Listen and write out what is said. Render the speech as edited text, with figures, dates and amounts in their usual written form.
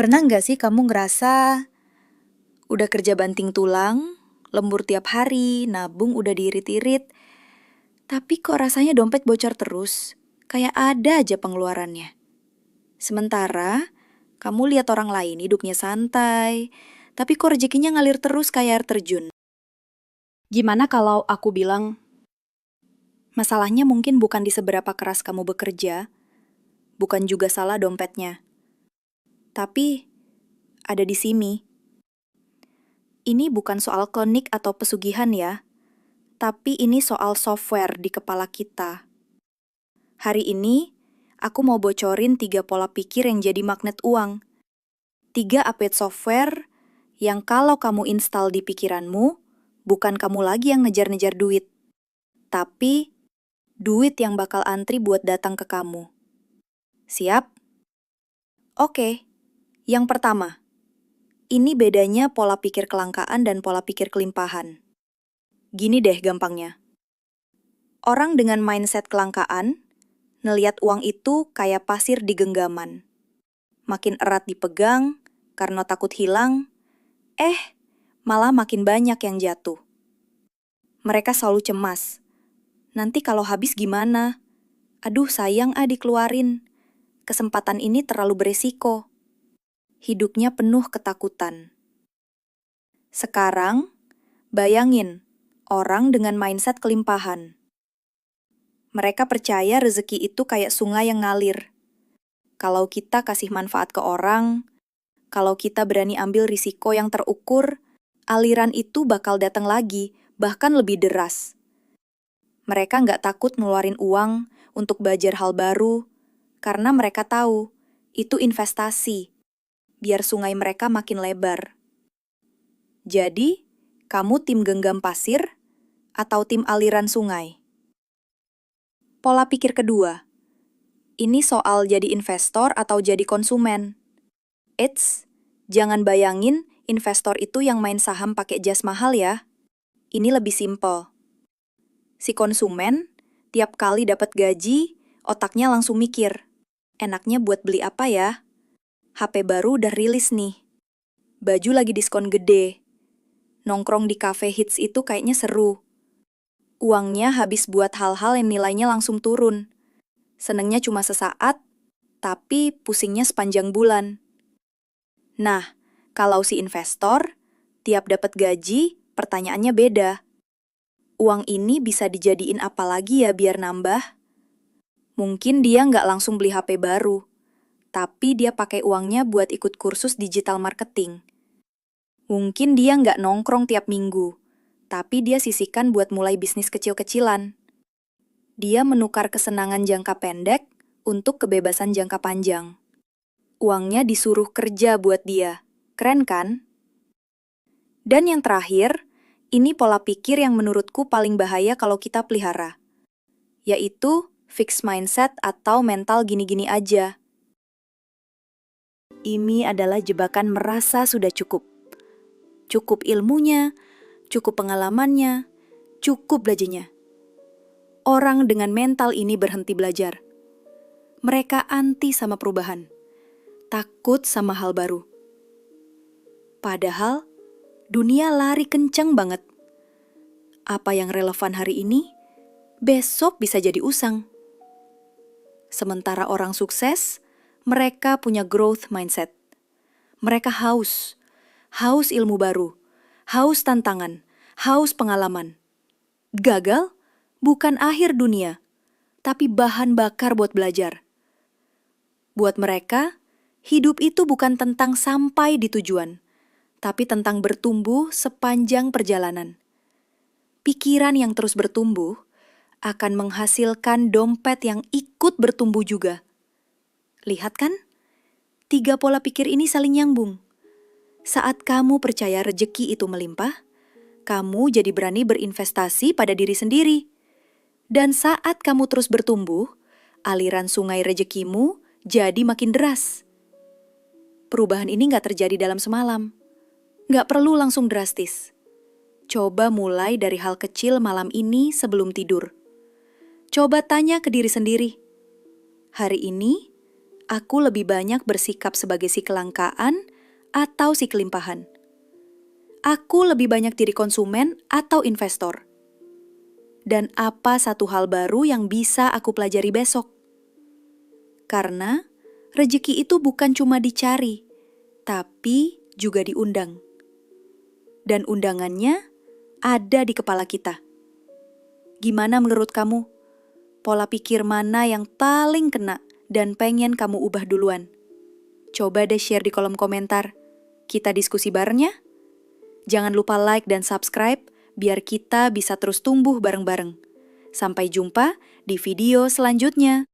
Pernah nggak sih kamu ngerasa udah kerja banting tulang, lembur tiap hari, nabung udah diirit-irit, tapi kok rasanya dompet bocor terus? Kayak ada aja pengeluarannya. Sementara kamu lihat orang lain hidupnya santai, tapi kok rezekinya ngalir terus kayak air terjun. Gimana kalau aku bilang, masalahnya mungkin bukan di seberapa keras kamu bekerja, bukan juga salah dompetnya, tapi ada di sini. Ini bukan soal klinik atau pesugihan ya, tapi ini soal software di kepala kita. Hari ini, aku mau bocorin 3 pola pikir yang jadi magnet uang. 3 update software yang kalau kamu install di pikiranmu, bukan kamu lagi yang ngejar-ngejar duit, tapi duit yang bakal antri buat datang ke kamu. Siap? Oke, yang pertama. Ini bedanya pola pikir kelangkaan dan pola pikir kelimpahan. Gini deh gampangnya. Orang dengan mindset kelangkaan, ngeliat uang itu kayak pasir di genggaman. Makin erat dipegang, karena takut hilang, malah makin banyak yang jatuh. Mereka selalu cemas. Nanti kalau habis gimana? Aduh sayang dikeluarin. Kesempatan ini terlalu beresiko. Hidupnya penuh ketakutan. Sekarang, bayangin orang dengan mindset kelimpahan. Mereka percaya rezeki itu kayak sungai yang ngalir. Kalau kita kasih manfaat ke orang, kalau kita berani ambil risiko yang terukur, aliran itu bakal datang lagi, bahkan lebih deras. Mereka nggak takut ngeluarin uang untuk belajar hal baru, karena mereka tahu itu investasi, biar sungai mereka makin lebar. Jadi, kamu tim genggam pasir atau tim aliran sungai? Pola pikir kedua. Ini soal jadi investor atau jadi konsumen. Eits, jangan bayangin investor itu yang main saham pakai jas mahal ya. Ini lebih simpel. Si konsumen, tiap kali dapat gaji, otaknya langsung mikir, enaknya buat beli apa ya? HP baru udah rilis nih. Baju lagi diskon gede. Nongkrong di cafe hits itu kayaknya seru. Uangnya habis buat hal-hal yang nilainya langsung turun. Senengnya cuma sesaat, tapi pusingnya sepanjang bulan. Nah, kalau si investor, tiap dapat gaji, pertanyaannya beda. Uang ini bisa dijadiin apa lagi ya biar nambah? Mungkin dia nggak langsung beli HP baru, tapi dia pakai uangnya buat ikut kursus digital marketing. Mungkin dia nggak nongkrong tiap minggu, tapi dia sisihkan buat mulai bisnis kecil-kecilan. Dia menukar kesenangan jangka pendek untuk kebebasan jangka panjang. Uangnya disuruh kerja buat dia. Keren kan? Dan yang terakhir, ini pola pikir yang menurutku paling bahaya kalau kita pelihara, yaitu fixed mindset atau mental gini-gini aja. Ini adalah jebakan merasa sudah cukup. Cukup ilmunya, cukup pengalamannya, cukup belajarnya. Orang dengan mental ini berhenti belajar. Mereka anti sama perubahan, takut sama hal baru. Padahal, dunia lari kencang banget. Apa yang relevan hari ini, besok bisa jadi usang. Sementara orang sukses, mereka punya growth mindset. Mereka haus ilmu baru, haus tantangan, haus pengalaman. Gagal bukan akhir dunia, tapi bahan bakar buat belajar. Buat mereka, hidup itu bukan tentang sampai di tujuan, tapi tentang bertumbuh sepanjang perjalanan. Pikiran yang terus bertumbuh akan menghasilkan dompet yang ikut bertumbuh juga. Lihat kan? 3 pola pikir ini saling nyambung. Saat kamu percaya rezeki itu melimpah, kamu jadi berani berinvestasi pada diri sendiri. Dan saat kamu terus bertumbuh, aliran sungai rezekimu jadi makin deras. Perubahan ini nggak terjadi dalam semalam. Nggak perlu langsung drastis. Coba mulai dari hal kecil malam ini sebelum tidur. Coba tanya ke diri sendiri, hari ini, aku lebih banyak bersikap sebagai si kelangkaan atau si kelimpahan? Aku lebih banyak diri konsumen atau investor? Dan apa satu hal baru yang bisa aku pelajari besok? Karena rezeki itu bukan cuma dicari, tapi juga diundang. Dan undangannya ada di kepala kita. Gimana menurut kamu? Pola pikir mana yang paling kena dan pengen kamu ubah duluan? Coba deh share di kolom komentar. Kita diskusi bareng ya. Jangan lupa like dan subscribe biar kita bisa terus tumbuh bareng-bareng. Sampai jumpa di video selanjutnya.